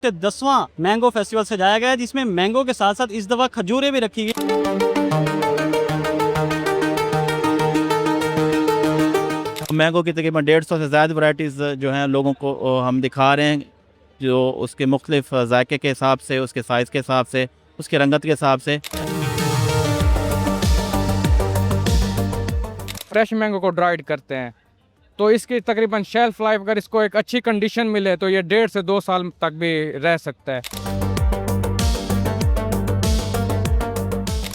10वां mango festival सजाया गया है, जिसमें मैंगो के साथ साथ इस दफ़ा खजूरें भी रखी गई। मैंगो की तकरीबन 150 से ज़्यादा वैराइटीज़ जो हैं लोगों को हम दिखा रहे हैं, जो उसके मुख्तलिफ जायके के हिसाब से, उसके साइज़ के हिसाब से, उसके रंगत के हिसाब से। फ्रेश मैंगो को ड्राइड करते हैं तो इसकी तकरीबन शेल्फ लाइफ अगर इसको एक अच्छी कंडीशन मिले तो ये 1.5 से 2 साल तक भी रह सकता है।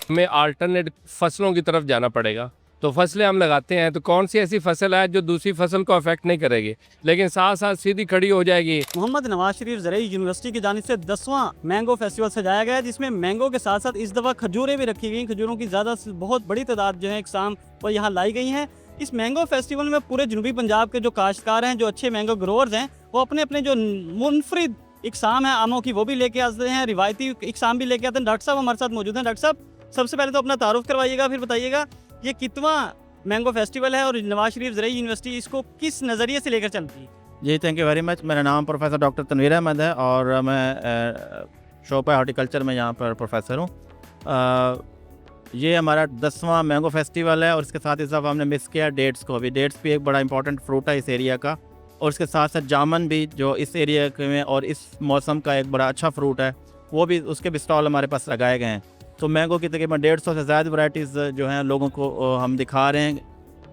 हमें अल्टरनेट फसलों की तरफ जाना पड़ेगा। तो फसलें हम लगाते हैं तो कौन सी ऐसी फसल है जो दूसरी फसल को अफेक्ट नहीं करेगी, लेकिन साथ साथ सीधी खड़ी हो जाएगी। मोहम्मद नवाज शरीफ ज़रई यूनिवर्सिटी की जानिब से 10वां मैंगो फेस्टिवल सजाया गया है, जिसमें मैंगो के साथ साथ इस दफ़ा खजूरें भी रखी गई। खजूरों की बहुत बड़ी तादाद जो है इकसाम वो यहाँ लाई गई हैं। इस मैंगो फेस्टिवल में पूरे जनूबी पंजाब के जो काश्तकार हैं, जो अच्छे मैंगो ग्रोअर्स हैं, वो अपने अपने जो मुनफरिद इकसाम है आमों की वो भी लेके आते हैं, रिवायती इकसाम भी लेके आते हैं। डॉक्टर साहब हमारे साथ मौजूद हैं। डॉक्टर साहब, सबसे पहले तो अपना तारुफ करवाइएगा, फिर बताइएगा ये कितवां मैंगो फेस्टिवल है और नवाज शरीफ ज़रई यूनिवर्सिटी इसको किस नज़रिए से लेकर चलती है? जी, थैंक यू वेरी मच। मेरा नाम प्रोफेसर डॉक्टर तनवीर अहमद है और मैं शोबा हॉर्टिकल्चर में यहाँ पर प्रोफेसर हूँ। ये हमारा 10वां मैंगो फेस्टिवल है और इसके साथ इस दफ़ा हमने मिस किया डेट्स को भी। डेट्स भी एक बड़ा इंपॉर्टेंट फ्रूट है इस एरिया का, और इसके साथ साथ जामन भी जो इस एरिया में और इस मौसम का एक बड़ा अच्छा फ्रूट है, वो भी, उसके भी स्टॉल हमारे पास लगाए गए हैं। तो मैंगो की तकरीबन 150 से ज़्यादा वैराइटीज़ जो हैं लोगों को हम दिखा रहे हैं,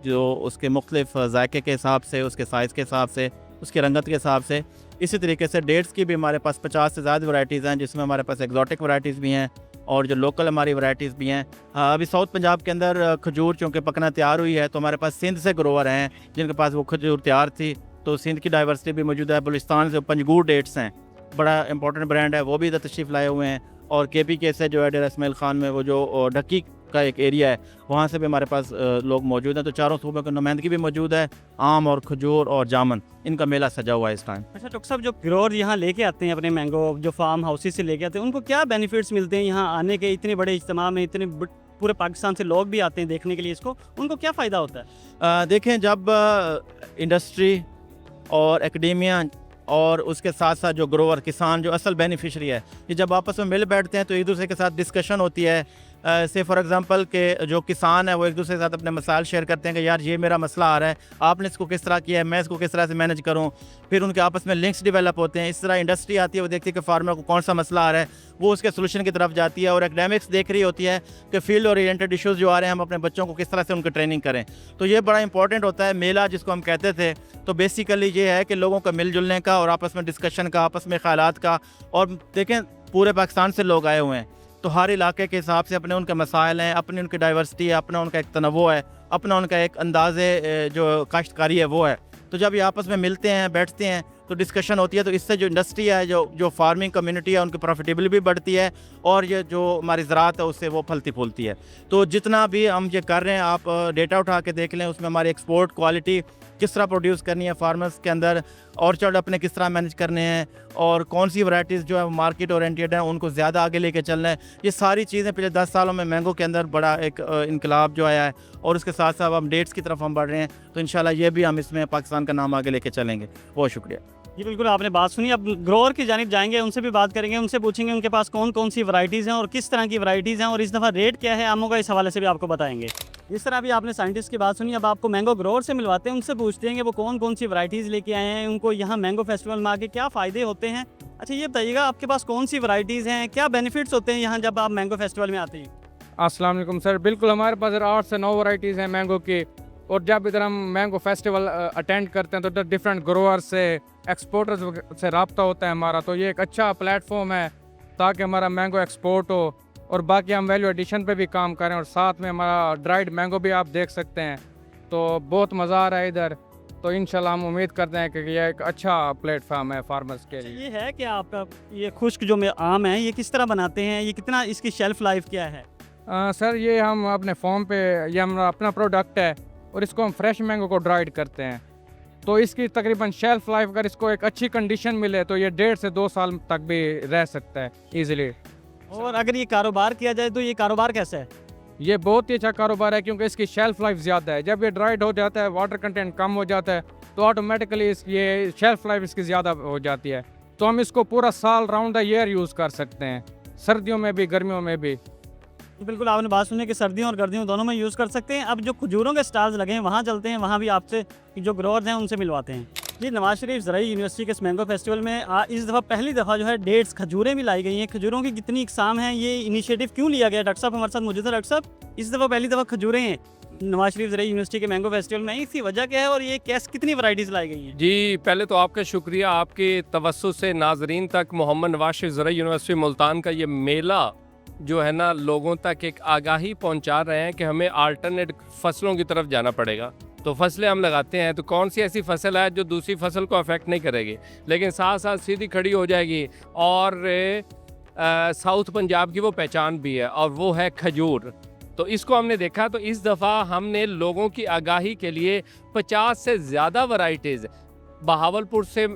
जो उसके मुख्तलिफ जायके के हिसाब से, उसके साइज़ के हिसाब से, उसके रंगत के हिसाब से। इसी तरीके से डेट्स की भी हमारे पास 50 से ज़्यादा वैराइटीज़ हैं, जिसमें हमारे पास एग्जॉटिक वैराइटीज़ भी हैं और जो लोकल हमारी वैराइटीज़ भी हैं। अभी साउथ पंजाब के अंदर खजूर चूँकि पकना तैयार हुई है, तो हमारे पास सिंध से ग्रोवर हैं जिनके पास वो खजूर तैयार थी, तो सिंध की डाइवर्सिटी भी मौजूद है। बलूचिस्तान से पंजगूर डेट्स हैं, बड़ा इंपॉर्टेंट ब्रांड है, वो भी इधर तशरीफ़ लाए हुए हैं। और KPK से जो है डेरा इस्माइल खान में वो जो ढक्की का एक एरिया है, वहाँ से भी हमारे पास लोग मौजूद हैं। तो चारों सूबों की नुमाइंदगी भी मौजूद है। आम और खजूर और जामन, इनका मेला सजा हुआ है इस टाइम। अच्छा डॉक्टर साहब, जो ग्रोअर यहाँ लेके आते हैं अपने मैंगो, जो फार्म हाउसेस से लेके आते हैं, उनको क्या बेनिफिट्स मिलते हैं यहाँ आने के? इतने बड़े इज्तिमा में इतने पूरे पाकिस्तान से लोग भी आते हैं देखने के लिए इसको, उनको क्या फ़ायदा होता है? देखें, जब इंडस्ट्री और एकेडेमिया और उसके साथ साथ जो ग्रोवर किसान जो असल बेनिफिशरी है, ये जब आपस में मिल बैठते हैं तो एक दूसरे के साथ डिस्कशन होती है। से फॉर एग्जांपल के जो किसान है वो एक दूसरे के साथ अपने मसाइल शेयर करते हैं कि यार ये मेरा मसला आ रहा है, आपने इसको किस तरह किया है, मैं इसको किस तरह से मैनेज करूं। फिर उनके आपस में लिंक्स डेवलप होते हैं। इस तरह इंडस्ट्री आती है, वो देखती है कि फार्मर को कौन सा मसला आ रहा है, वो उसके सोल्यूशन की तरफ जाती है। और एकेडमिक्स देख रही होती है कि फील्ड ओरिएंटेड इशूज़ जो आ रहे हैं, हम अपने बच्चों को किस तरह से उनकी ट्रेनिंग करें। तो ये बड़ा इंपॉर्टेंट होता है मेला जिसको हम कहते थे। तो बेसिकली ये है कि लोगों का मिलजुलने का और आपस में डिस्कशन का, आपस में ख्यालात का। और देखें, पूरे पाकिस्तान से लोग आए हुए हैं, तो हर इलाके के हिसाब से अपने उनके मसाइल हैं, अपनी उनकी डाइवर्सिटी है, अपना उनका एक तनव्वु है, अपना उनका एक अंदाज़े जो काश्तकारी है वो है। तो जब ये आपस में मिलते हैं, बैठते हैं, तो डिस्कशन होती है, तो इससे जो इंडस्ट्री है, जो फार्मिंग कम्युनिटी है, उनकी प्रॉफिटेबिलिटी भी बढ़ती है और ये जो हमारी ज़राअत है उससे वो फलती फूलती है। तो जितना भी हम ये कर रहे हैं, आप डेटा उठा के देख लें, उसमें हमारी एक्सपोर्ट क्वालिटी किस तरह प्रोड्यूस करनी है फार्मर्स के अंदर, ऑर्चर्ड अपने किस तरह मैनेज करने हैं, और कौन सी वैराइटीज़ जो है मार्केट ओरिएंटेड हैं उनको ज़्यादा आगे लेके चलना है। ये सारी चीज़ें पिछले 10 सालों में मैंगो के अंदर बड़ा एक इनकलाब जो आया है, और उसके साथ साथ हम डेट्स की तरफ हम बढ़ रहे हैं। तो इंशाल्लाह ये भी हम इसमें पाकिस्तान का नाम आगे लेके चलेंगे। बहुत शुक्रिया। जी बिल्कुल, आपने बात सुनी। अब ग्रोअर की जानिब जाएंगे, उनसे भी बात करेंगे, उनसे पूछेंगे उनके पास कौन कौन सी वैराइटीज़ हैं और किस तरह की वैराइटीज़ हैं, और इस दफ़ा रेट क्या है आमों का, इस हवाले से भी आपको बताएंगे। इस तरह भी आपने साइंटिस्ट की बात सुनी। अब आपको मैंगो ग्रोअर से मिलवाते हैं, उनसे पूछते हैं कि वो कौन कौन सी वैराइटीज़ लेके आए हैं, उनको यहाँ मैंगो फेस्टिवल में आके क्या फ़ायदे होते हैं। अच्छा ये बताइएगा, आपके पास कौन सी वैराइटीज़ हैं, क्या बेनिफिट्स होते हैं यहाँ जब आप मैंगो फेस्टिवल में आते हैं? अस्सलाम वालेकुम सर, बिल्कुल हमारे पास 8 से 9 वैराइटीज़ हैं मैंगो की। और जब इधर हम मैंगो फेस्टिवल अटेंड करते हैं तो इधर डिफरेंट ग्रोअर से, एक्सपोर्टर्स से रब्ता होता है हमारा। तो ये एक अच्छा प्लेटफॉर्म है ताकि हमारा मैंगो एक्सपोर्ट हो, और बाकी हम वैल्यू एडिशन पे भी काम करें, और साथ में हमारा ड्राइड मैंगो भी आप देख सकते हैं। तो बहुत मज़ा आ रहा है इधर। तो इंशाल्लाह हम उम्मीद करते हैं कि यह एक अच्छा प्लेटफॉर्म है फार्मर्स के लिए। ये है कि आप ये खुश्क जो आम है ये किस तरह बनाते हैं, ये कितना इसकी शेल्फ़ लाइफ क्या है? सर ये हम अपने फॉर्म पे, ये हमारा अपना प्रोडक्ट है और इसको हम फ्रेश मैंगो को ड्राइड करते हैं। तो इसकी तकरीबन शेल्फ लाइफ अगर इसको एक अच्छी कंडीशन मिले तो ये 1.5 से 2 साल तक भी रह सकता है ईजिली। और अगर ये कारोबार किया जाए तो ये कारोबार कैसा है? ये बहुत ही अच्छा कारोबार है क्योंकि इसकी शेल्फ लाइफ ज़्यादा है। जब ये ड्राइड हो जाता है, वाटर कंटेंट कम हो जाता है, तो ऑटोमेटिकली ये शेल्फ लाइफ इसकी ज़्यादा हो जाती है। तो हम इसको पूरा साल राउंड द ईयर यूज़ कर सकते हैं, सर्दियों में भी गर्मियों में भी। तो बिल्कुल आपने बात सुनी कि सर्दियों और गर्मियों दोनों में यूज़ कर सकते हैं। अब जो खजूरों के स्टॉल्स लगे हैं वहाँ चलते हैं, वहाँ भी आपसे जो ग्रोअर्स हैं उनसे मिलवाते हैं। जी, नवाज शरीफ ज़राई यूनिवर्सिटी के इस मैंगो फेस्टिवल में इस दफ़ा पहली दफ़ा जो है डेट्स खजूरें भी लाई गई हैं। खजूरों की कितनी इकसाम हैं, ये इनिशिएटिव क्यों लिया गया? डॉक्टर साहब हमारे साथ मौजूद है। डॉक्टर साहब, इस दफ़ा पहली दफ़ा खजूरें हैं नवाज शरीफ ज़राई यूनिवर्सिटी के मैंगो फेस्टिवल में, इसकी वजह क्या है और ये कितनी वैराइटीज़ लाई गई हैं? जी, पहले तो आपका शुक्रिया, आपके तवज्जुह से नाजरीन तक मोहम्मद नवाज शरीफ ज़राई यूनिवर्सिटी मुल्तान का ये मेला जो है ना, लोगों तक एक आगाही पहुंचा रहे हैं कि हमें अल्टरनेट फसलों की तरफ जाना पड़ेगा। तो फसलें हम लगाते हैं तो कौन सी ऐसी फसल है जो दूसरी फसल को अफेक्ट नहीं करेगी, लेकिन साथ साथ सीधी खड़ी हो जाएगी। और साउथ पंजाब की वो पहचान भी है और वो है खजूर। तो इसको हमने देखा, तो इस दफ़ा हमने लोगों की आगाही के लिए 50 से ज़्यादा वैराइटीज़ बहावलपुर से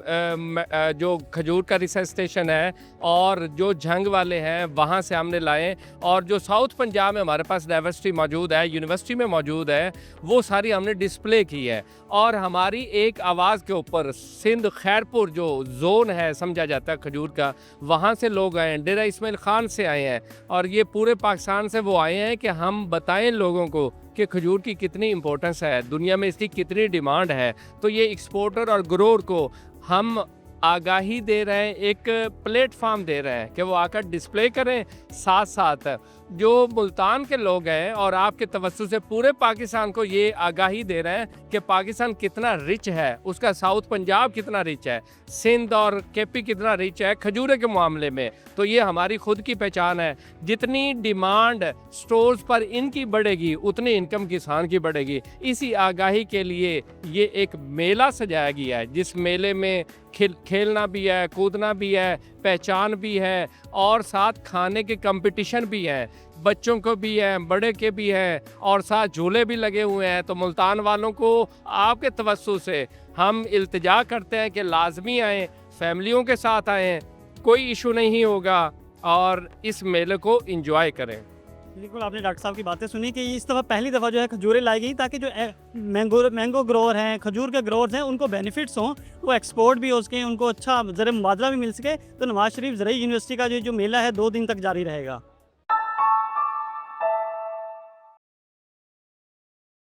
जो खजूर का रिसर्च स्टेशन है और जो झंग वाले हैं वहाँ से हमने लाए, और जो साउथ पंजाब में हमारे पास डाइवर्सिटी मौजूद है, यूनिवर्सिटी में मौजूद है, वो सारी हमने डिस्प्ले की है। और हमारी एक आवाज़ के ऊपर सिंध खैरपुर जो जोन है समझा जाता है खजूर का, वहाँ से लोग आए हैं, डेरा इस्माइल खान से आए हैं, और ये पूरे पाकिस्तान से वो आए हैं कि हम बताएं लोगों को कि खजूर की कितनी इम्पोर्टेंस है, दुनिया में इसकी कितनी डिमांड है। तो ये एक्सपोर्टर और ग्रोअर को हम आगाही दे रहे हैं, एक प्लेटफॉर्म दे रहे हैं कि वो आकर डिस्प्ले करें। साथ साथ जो मुल्तान के लोग हैं और आपके तवज्जुह से पूरे पाकिस्तान को ये आगाही दे रहे हैं कि पाकिस्तान कितना रिच है, उसका साउथ पंजाब कितना रिच है, सिंध और केपी कितना रिच है खजूरे के मामले में। तो ये हमारी खुद की पहचान है। जितनी डिमांड स्टोर्स पर इनकी बढ़ेगी उतनी इनकम किसान की बढ़ेगी। इसी आगाही के लिए ये एक मेला सजाया गया है, जिस मेले में खेलना भी है, कूदना भी है, पहचान भी है, और साथ खाने के कंपटीशन भी हैं, बच्चों को भी है, बड़े के भी है, और साथ झूले भी लगे हुए हैं। तो मुल्तान वालों को आपके तवज्जुह से हम इल्तिजा करते हैं कि लाजमी आएँ, फैमिलियों के साथ आएँ, कोई इशू नहीं होगा, और इस मेले को एंजॉय करें। बिल्कुल आपने डॉक्टर साहब की बातें सुनी कि इस दफ़ा पहली दफ़ा जो है खजूरें लाई गई ताकि जो मैंगो ग्रोअर हैं, खजूर के ग्रोअर्स हैं, उनको बेनिफिट्स हों, वो एक्सपोर्ट भी हो सकें, उनको अच्छा ज़र मुबादला भी मिल सके। तो नवाज शरीफ ज़राई यूनिवर्सिटी का जो मेला है 2 दिन तक जारी रहेगा।